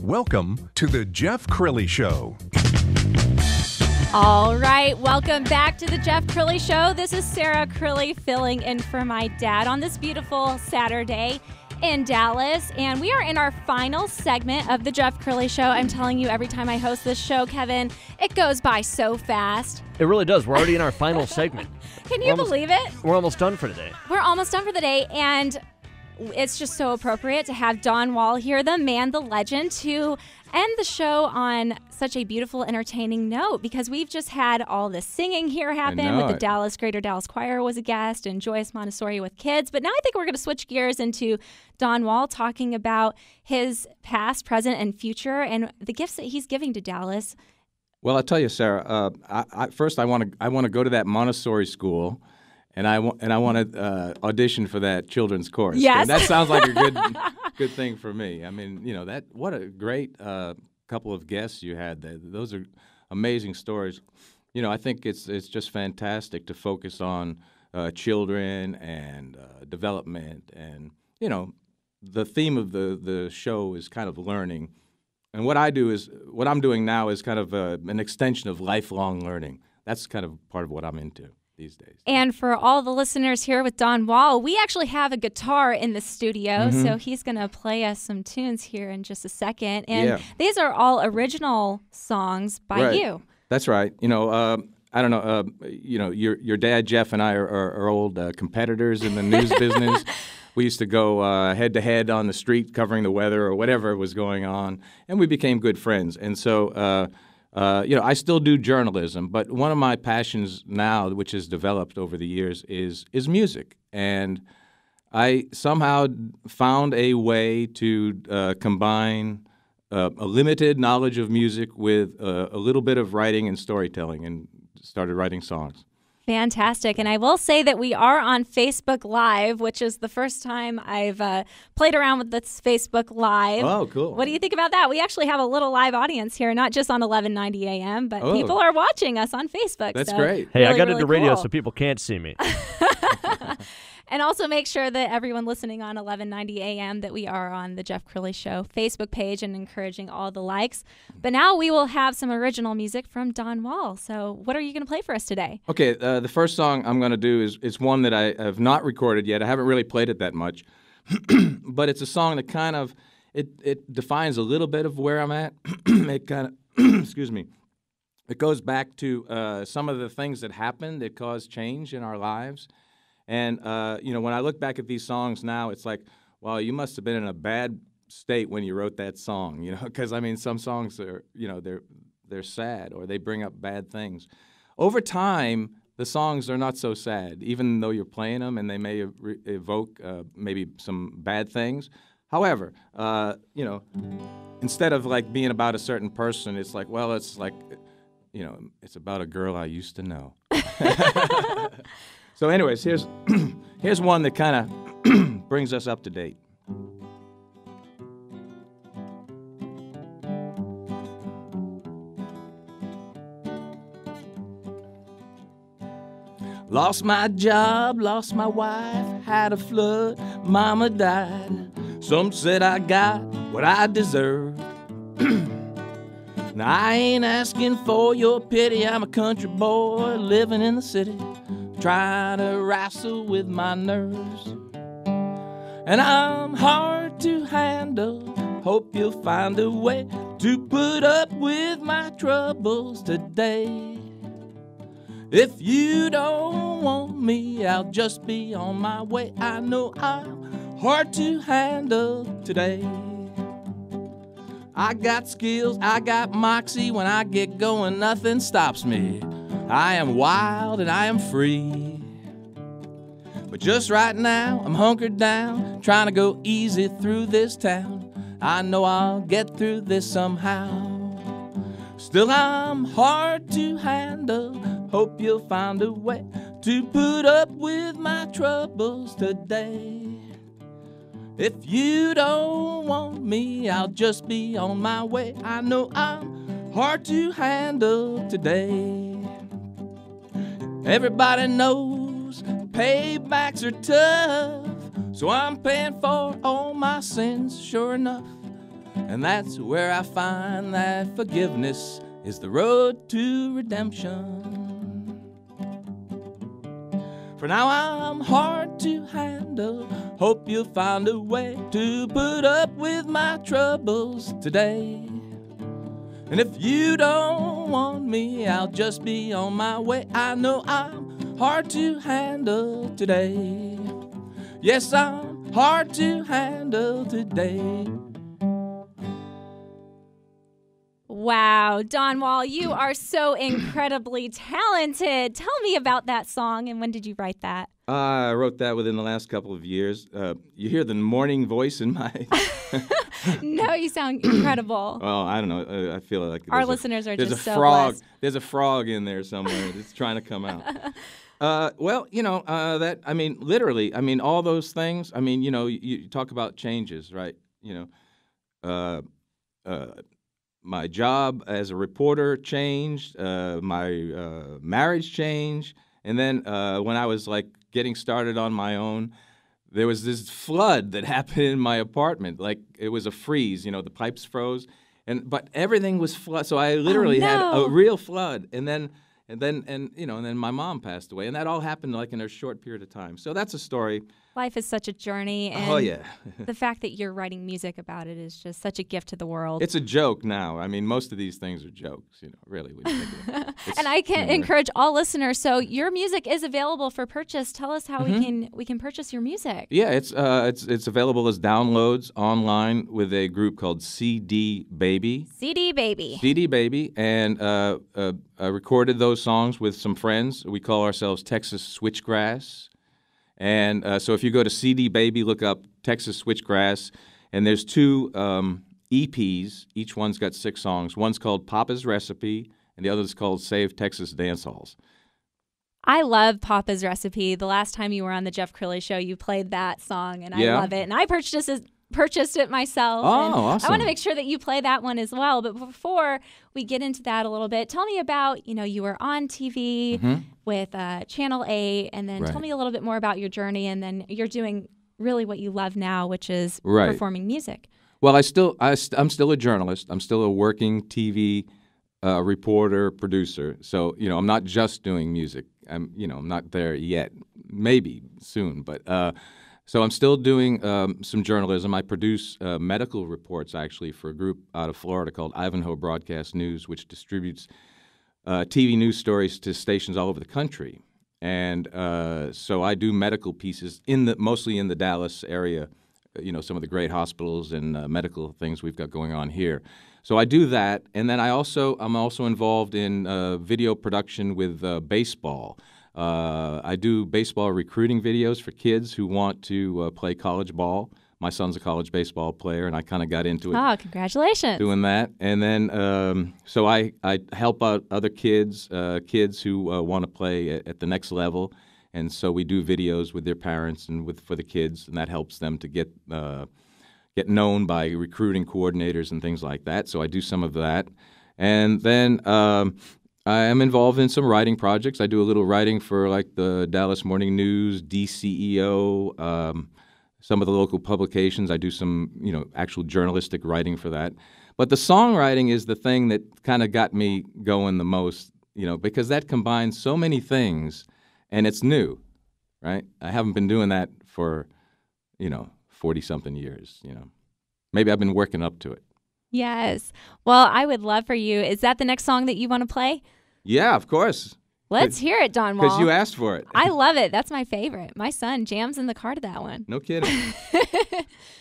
Welcome to the Jeff Crilley Show. All right, welcome back to the Jeff Crilley Show. This is Sarah Crilley filling in for my dad on this beautiful Saturday in Dallas. And we are in our final segment of the Jeff Crilley Show. I'm telling you, every time I host this show, Kevin, it goes by so fast. It really does. We're already in our final segment. Can you believe it? We're almost done for today. We're almost done for the day, and it's just so appropriate to have Don Wall here, the man, the legend, to end the show on such a beautiful, entertaining note, because we've just had all this singing here happen with the Greater Dallas Choir was a guest, and Joyce Montessori with kids. But now I think we're going to switch gears into Don Wall talking about his past, present, and future, and the gifts that he's giving to Dallas. Well, I'll tell you, Sarah. First, I want to go to that Montessori school. And I want to audition for that children's course. Yes, and that sounds like a good thing for me. I mean, you know, what a great couple of guests you had. Those are amazing stories. You know, I think it's just fantastic to focus on children and development, and you know, the theme of the show is kind of learning. And what I'm doing now is kind of an extension of lifelong learning. That's kind of part of what I'm into these days. And for all the listeners here with Don Wall, we actually have a guitar in the studio, so he's going to play us some tunes here in just a second. And these are all original songs by you. That's right. You know, I don't know. You know, your dad Jeff and I are old competitors in the news business. We used to go head to head on the street covering the weather or whatever was going on, and we became good friends. And so. You know, I still do journalism, but one of my passions now, which has developed over the years, is music. And I somehow found a way to combine a limited knowledge of music with a little bit of writing and storytelling, and started writing songs. Fantastic. And I will say that we are on Facebook Live, which is the first time I've played around with this Facebook Live. Oh, cool. What do you think about that? We actually have a little live audience here, not just on 1190 AM, but people are watching us on Facebook. That's great. Hey, really, I got really into radio cool. so people can't see me. And also make sure that everyone listening on 1190 AM that we are on the Jeff Crilley Show Facebook page, and encouraging all the likes. But now we will have some original music from Don Wall. So what are you going to play for us today? Okay, the first song I'm going to do is one that I have not recorded yet. I haven't really played it that much. But it's a song that kind of, it defines a little bit of where I'm at. It kind of, excuse me, it goes back to some of the things that happened that caused change in our lives. And, you know, when I look back at these songs now, it's like, well, you must have been in a bad state when you wrote that song, you know, because, I mean, some songs are, you know, they're sad, or they bring up bad things. Over time, the songs are not so sad, even though you're playing them and they may evoke maybe some bad things. However, you know, instead of like being about a certain person, it's like, well, it's like, you know, it's about a girl I used to know. So anyways, here's one that kind of brings us up to date. Lost my job, lost my wife, had a flood, mama died. Some said I got what I deserved. Now I ain't asking for your pity, I'm a country boy living in the city, trying to wrestle with my nerves. And I'm hard to handle, hope you'll find a way to put up with my troubles today. If you don't want me, I'll just be on my way. I know I'm hard to handle today. I got skills, I got moxie. When I get going, nothing stops me. I am wild and I am free. But just right now, I'm hunkered down, trying to go easy through this town. I know I'll get through this somehow. Still, I'm hard to handle, hope you'll find a way to put up with my troubles today. If you don't want me, I'll just be on my way. I know I'm hard to handle today. Everybody knows paybacks are tough, so I'm paying for all my sins, sure enough. And that's where I find that forgiveness is the road to redemption. For now I'm hard to handle. Hope you'll find a way to put up with my troubles today. And if you don't want me, I'll just be on my way. I know I'm hard to handle today. Yes, I'm hard to handle today. Wow, Don Wall, you are so incredibly talented. Tell me about that song, and when did you write that? I wrote that within the last couple of years. You hear the morning voice in my... No, you sound incredible. Well, I don't know. I feel like our listeners are just so frog. blessed. There's a frog in there somewhere that's trying to come out. Well, that, I mean, literally, I mean, all those things, I mean, you talk about changes, right? My job as a reporter changed, my marriage changed, and then when I was like getting started on my own, there was this flood that happened in my apartment. Like it was a freeze, the pipes froze, but everything was flood. So I literally had a real flood, and then my mom passed away, and that all happened like in a short period of time. So that's a story. Life is such a journey, and oh yeah, the fact that you're writing music about it is just such a gift to the world. It's a joke now. I mean, most of these things are jokes, really. When you think of it. And I can encourage all listeners. So your music is available for purchase. Tell us how we can purchase your music. Yeah, it's available as downloads online with a group called CD Baby. CD Baby. CD Baby, and I recorded those songs with some friends. We call ourselves Texas Switchgrass. And so if you go to CD Baby, look up Texas Switchgrass, and there's two EPs. Each one's got 6 songs. One's called Papa's Recipe, and the other's called Save Texas Dance Halls. I love Papa's Recipe. The last time you were on the Jeff Crilley Show, you played that song, and I love it. And I purchased it myself. Oh, and awesome. I want to make sure that you play that one as well. But before we get into that a little bit, tell me about, you were on TV with Channel 8, and then tell me a little bit more about your journey, and then you're doing really what you love now, which is performing music. Well, I'm still a journalist. I'm still a working TV reporter, producer. So, I'm not just doing music. I'm not there yet. Maybe soon, but so I'm still doing some journalism. I produce medical reports, actually, for a group out of Florida called Ivanhoe Broadcast News, which distributes TV news stories to stations all over the country. And so I do medical pieces mostly in the Dallas area, some of the great hospitals and medical things we've got going on here. So I do that, and then I'm also involved in video production with baseball. I do baseball recruiting videos for kids who want to play college ball. My son's a college baseball player, and I kind of got into it. Oh, congratulations. Doing that. And then so I help out other kids who want to play at the next level. And so we do videos with their parents and for the kids, and that helps them to get known by recruiting coordinators and things like that. So I do some of that. And then I am involved in some writing projects. I do a little writing for like the Dallas Morning News, DCEO, some of the local publications. I do some, actual journalistic writing for that. But the songwriting is the thing that kind of got me going the most, because that combines so many things, and it's new, right? I haven't been doing that for, 40-something years, Maybe I've been working up to it. Yes. Well, I would love for you. Is that the next song that you want to play? Yeah, of course. Let's hear it, Don Wall. Because you asked for it. I love it. That's my favorite. My son jams in the car to that one. No kidding.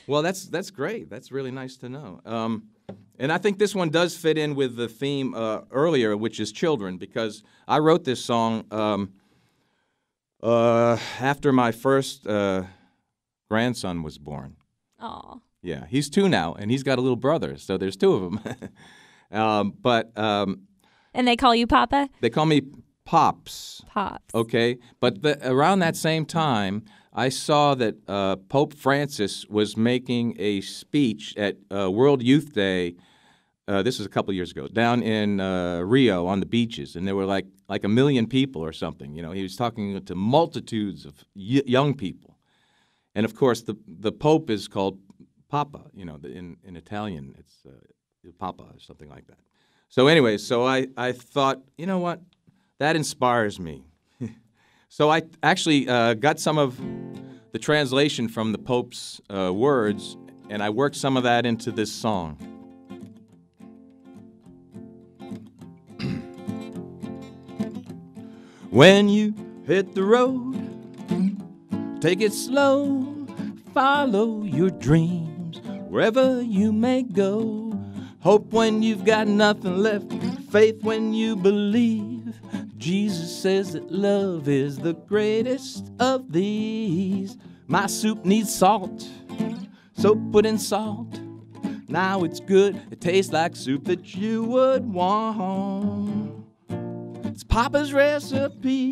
Well, that's great. That's really nice to know. And I think this one does fit in with the theme earlier, which is children, because I wrote this song after my first grandson was born. Oh. Yeah, he's 2 now, and he's got a little brother, so there's 2 of them. And they call you Papa? They call me Pops. Pops. Okay, but around that same time, I saw that Pope Francis was making a speech at World Youth Day. This was a couple years ago, down in Rio on the beaches, and there were like 1 million people or something. He was talking to multitudes of young people, and of course the Pope is called Papa. You know, in Italian, it's Il Papa or something like that. So anyway, so I thought, you know what, that inspires me. So I actually got some of the translation from the Pope's words, and I worked some of that into this song. When you hit the road, take it slow, follow your dreams, wherever you may go. Hope when you've got nothing left, faith when you believe. Jesus says that love is the greatest of these. My soup needs salt, so put in salt. Now it's good, it tastes like soup that you would want. It's Papa's recipe,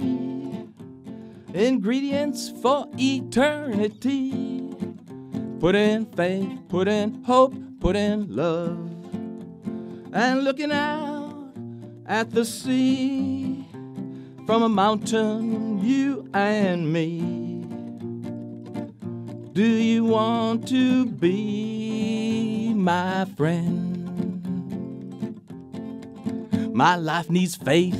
ingredients for eternity. Put in faith, put in hope, put in love. And looking out at the sea, from a mountain, you and me. Do you want to be my friend? My life needs faith,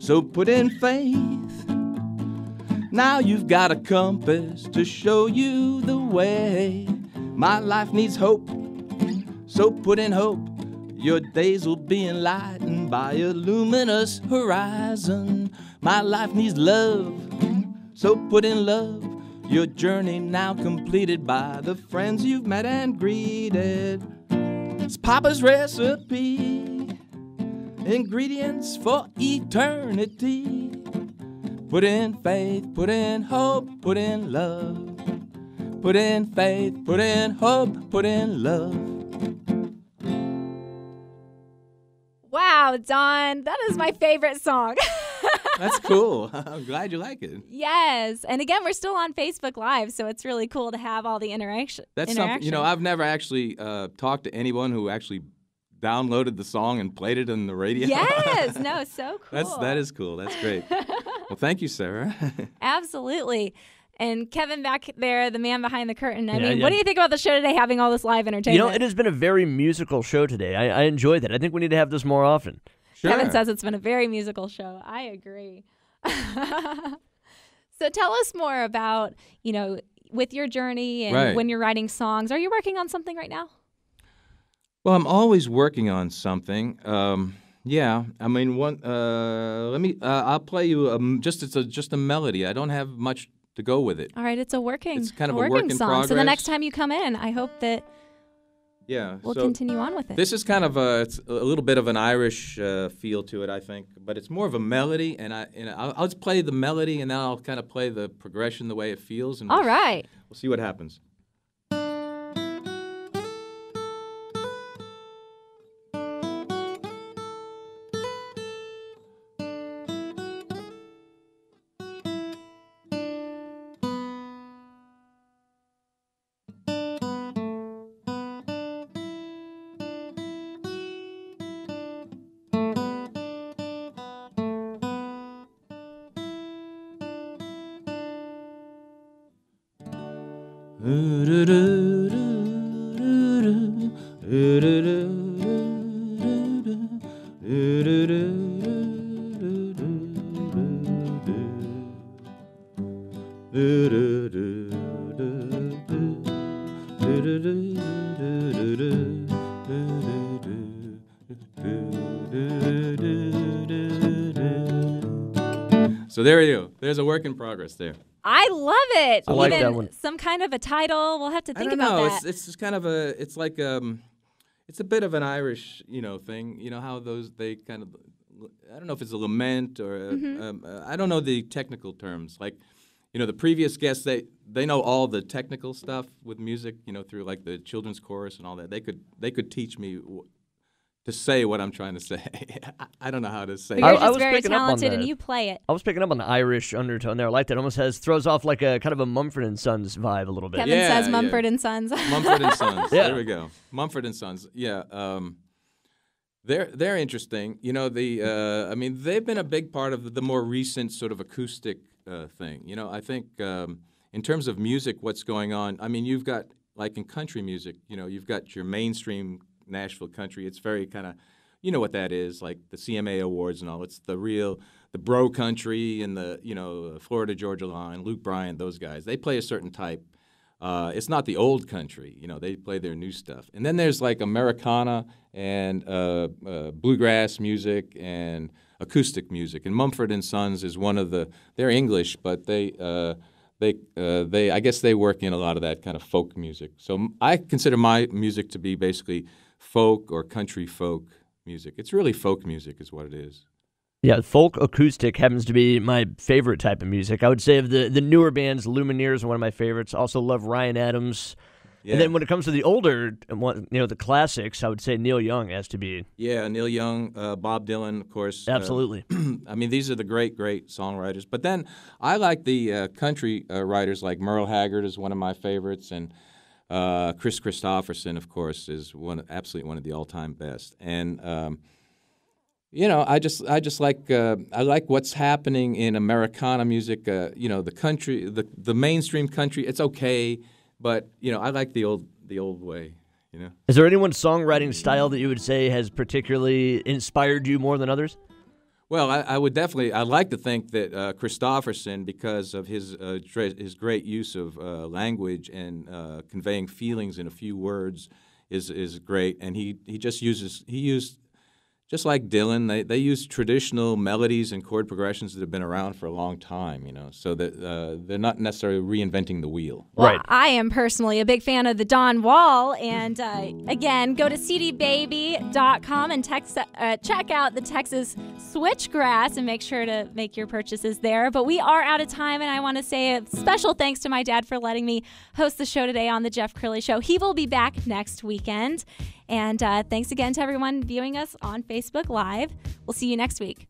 so put in faith. Now you've got a compass to show you the way. My life needs hope, so put in hope. Your days will be enlightened by a luminous horizon. My life needs love, so put in love. Your journey now completed by the friends you've met and greeted. It's Papa's recipe, ingredients for eternity. Put in faith, put in hope, put in love. Put in faith, put in hope, put in love. Wow, Don, that is my favorite song. That's cool. I'm glad you like it. Yes. And again, we're still on Facebook Live, so it's really cool to have all the interaction. That's something, you know, I've never actually talked to anyone who actually downloaded the song and played it on the radio. Yes. No, so cool. That is cool. That's great. Well, thank you, Sarah. Absolutely. And Kevin back there, the man behind the curtain. I Yeah, mean, yeah. what do you think about the show today, having all this live entertainment? You know, it has been a very musical show today. I enjoyed it. I think we need to have this more often. Sure. Kevin says it's been a very musical show. I agree. So tell us more about, you know, with your journey and Right. when you're writing songs. Are you working on something right now? Well, I'm always working on something. Yeah, I mean, I'll play you just a melody. I don't have much to go with it. All right, it's It's kind of a working work in song. So the progress. next time you come in, I hope that Yeah, we'll so continue on with it. this is kind of it's a little bit of an Irish feel to it, I think, but it's more of a melody, and I'll just play the melody, and then I'll kind of play the progression the way it feels, and All right. we'll see what happens. So there you go. There's a work in progress there. I love it. I like Even that one. some kind of a title. We'll have to think I don't about know. that. It's just kind of a. It's like it's a bit of an Irish, thing. You know how they kind of. I don't know if it's a lament or I don't know the technical terms. Like, the previous guests they know all the technical stuff with music. Through like the children's chorus and all that. They could teach me to say what I'm trying to say. I don't know how to say But you're it. I just was very picking up on talented and that. you play it. I was picking up on the Irish undertone there. I like that. It almost throws off like a kind of a Mumford & Sons vibe a little bit. Kevin Yeah, says Mumford and Sons. Mumford and Sons. Yeah. There we go. Mumford and Sons. Yeah. They're interesting. They've been a big part of the more recent sort of acoustic thing. I think in terms of music, what's going on? I mean, you've got like in country music, you've got your mainstream Nashville country. It's very kind of, you know what that is, like the CMA Awards and all. It's the bro country and the Florida Georgia Line, Luke Bryan, those guys. They play a certain type. It's not the old country. They play their new stuff. And then there's like Americana and bluegrass music and acoustic music. And Mumford & Sons is one of they're English, but they I guess they work in a lot of that kind of folk music. So I consider my music to be basically folk or country folk music. It's really folk music is what it is. Yeah, folk acoustic happens to be my favorite type of music. I would say of the newer bands, Lumineers are one of my favorites. Also love Ryan Adams. Yeah. And then when it comes to the older, the classics, I would say Neil Young has to be. Yeah, Neil Young, Bob Dylan, of course. Absolutely. I mean, these are the great, great songwriters. But then I like the country writers like Merle Haggard is one of my favorites, and Chris Christopherson, of course, is absolutely one of the all-time best. And I just like I like what's happening in Americana music. The country, the mainstream country, it's okay. But I like the old way. Is there anyone's songwriting style that you would say has particularly inspired you more than others? Well, I would definitely. I'd like to think that Christopherson, because of his great use of language and conveying feelings in a few words, is great. And he used. Just like Dylan, they use traditional melodies and chord progressions that have been around for a long time, so that they're not necessarily reinventing the wheel. Well, right. I am personally a big fan of the Don Wall, and again, go to cdbaby.com and check out the Texas Switchgrass and make sure to make your purchases there. But we are out of time, and I want to say a special thanks to my dad for letting me host the show today on the Jeff Crilley Show. He will be back next weekend. And thanks again to everyone viewing us on Facebook Live. We'll see you next week.